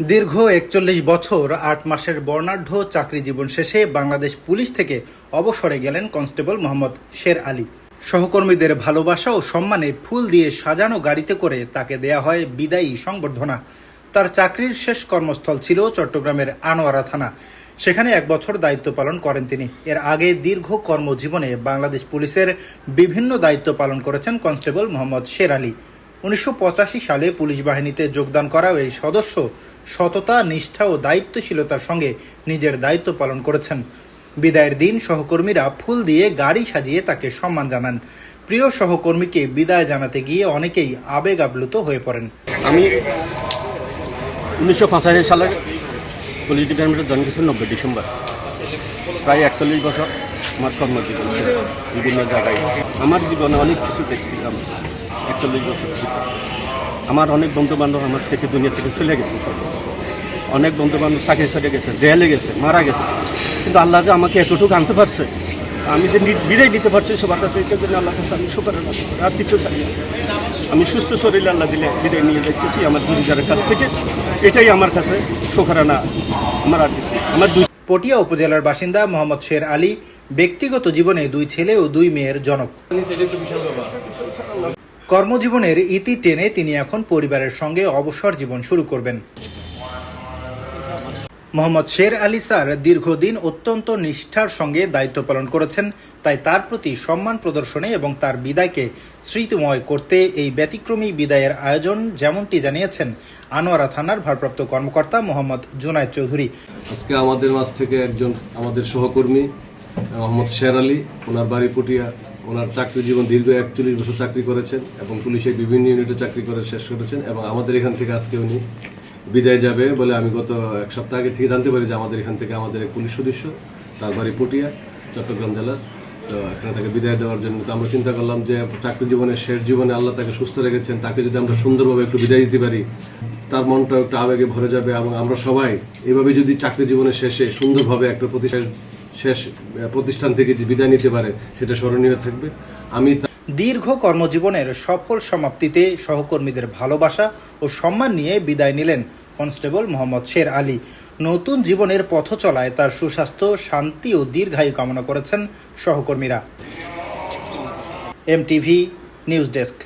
দীর্ঘ ৪১ বছর ৮ মাসের বর্ণাঢ্য চাকরি জীবন শেষে বাংলাদেশ পুলিশ থেকে অবসরে গেলেন কনস্টেবল মোহাম্মদ শের আলী। সহকর্মীদের ভালোবাসা ও সম্মানে ফুল দিয়ে সাজানো গাড়িতে করে তাকে দেয়া হয় বিদায়ী সংবর্ধনা। তার চাকরির শেষ কর্মস্থল ছিল চট্টগ্রামের আনোয়ারা থানা। সেখানে ১ বছর দায়িত্ব পালন করেন তিনি। এর আগে দীর্ঘ কর্মজীবনে বাংলাদেশ পুলিশের বিভিন্ন দায়িত্ব পালন করেছেন কনস্টেবল মোহাম্মদ শের আলী। ১৯৮৫ সালে পুলিশ বাহিনীতে যোগদান করা এই সদস্য সততা, নিষ্ঠা ও দায়িত্বশীলতার সঙ্গে নিজের দায়িত্ব পালন করেছেন। বিদায়ের দিন সহকর্মীরা ফুল দিয়ে গাড়ি সাজিয়ে তাকে সম্মান জানান। প্রিয় সহকর্মীকে বিদায় জানাতে গিয়ে অনেকেই আবেগ আপ্লুত হয়ে পড়েন। আমি ১৯৮৫ সালে পুলিশ ডিপার্টমেন্টে জয়েন করেছি ৯০ ডিসেম্বর। প্রায় ৪১ বছর আমার কর্মজীবন ছিল বিভিন্ন জায়গায়। আমার জীবনে অনেক কিছু দেখছিলাম ৪১ বছর। আমার অনেক বন্ধুবান্ধব আমার থেকে দুনিয়া থেকে চলে গেছে, অনেক বন্ধুবান্ধব চাকরি ছেড়ে গেছে, জেলে গেছে, মারা গেছে। কিন্তু আল্লাহ যে আমাকে এতটুকু আনতে পারছে, আমি যে বিদায় দিতে পারছি সবার কাছে, এটার জন্য আল্লাহ কাছে আমি শুকর আদায় করি। আর কিছু চাই না। আমি সুস্থ শরীরে আল্লাহ দিলে বিদায় নিয়ে দেখতেছি আমার পরিবারের কাছ থেকে। এটাই আমার কাছে শুকরানা। আমার পটিয়া উপজেলার বাসিন্দা মোহাম্মদ শের আলী ব্যক্তিগত জীবনে ২ ছেলে ও ২ মেয়ের জনক। কর্মজীবনের ইতি টেনে তিনি এখন পরিবারের সঙ্গে অবসর জীবন শুরু করবেন। মোহাম্মদ শের আলী স্যার দীর্ঘদিন অত্যন্ত নিষ্ঠার সঙ্গে দায়িত্ব পালন করেছেন। তাই তার প্রতি সম্মান প্রদর্শনে এবং তার বিদায়কে স্মৃতিময় করতে এই ব্যতিক্রমী বিদায়ের আয়োজন, যেমনটি জানিয়েছেন আনোয়ারা থানার ভারপ্রাপ্ত কর্মকর্তা মোহাম্মদ জুনায়েদ চৌধুরী। আজকে আমাদের মাঝ থেকে একজন আমাদের সহকর্মী মোহাম্মদ শের আলী, ওনার বাড়ি পটিয়া। ওনার চাকরি জীবন দীর্ঘ ৪১ বছর চাকরি করেছেন এবং পুলিশের বিভিন্ন ইউনিটে চাকরি করে শেষ করেছেন এবং আমাদের এখান থেকে আজকে উনি বিদায় যাবে বলে আমি গত ১ সপ্তাহ আগে থেকে জানতে পারি যে আমাদের এখান থেকে আমাদের এক পুলিশ সদস্য, তার বাড়ি পটিয়া, চট্টগ্রাম জেলার। তো এখানে তাকে বিদায় দেওয়ার জন্য আমরা চিন্তা করলাম যে চাকরি জীবনের শেষ জীবনে আল্লাহ তাকে সুস্থ রেখেছেন, তাকে যদি আমরা সুন্দরভাবে একটু বিদায় দিতে পারি, তার মনটা একটু আবেগে ভরে যাবে এবং আমরা সবাই এভাবে যদি চাকরি জীবনের শেষে সুন্দরভাবে একটা শেষ প্রতিষ্ঠান থেকে যে বিদায় নিতে পারে, সেটা স্মরণীয় থাকবে। দীর্ঘ কর্মজীবনের সফল সমাপ্তিতে সহকর্মীদের ভালোবাসা ও সম্মান নিয়ে বিদায় নিলেন কনস্টেবল মোহাম্মদ শের আলী। নতুন জীবনের পথ চলায় তার সুস্বাস্থ্য, শান্তি ও দীর্ঘায়ু কামনা করেছেন সহকর্মীরা। MTV news desk.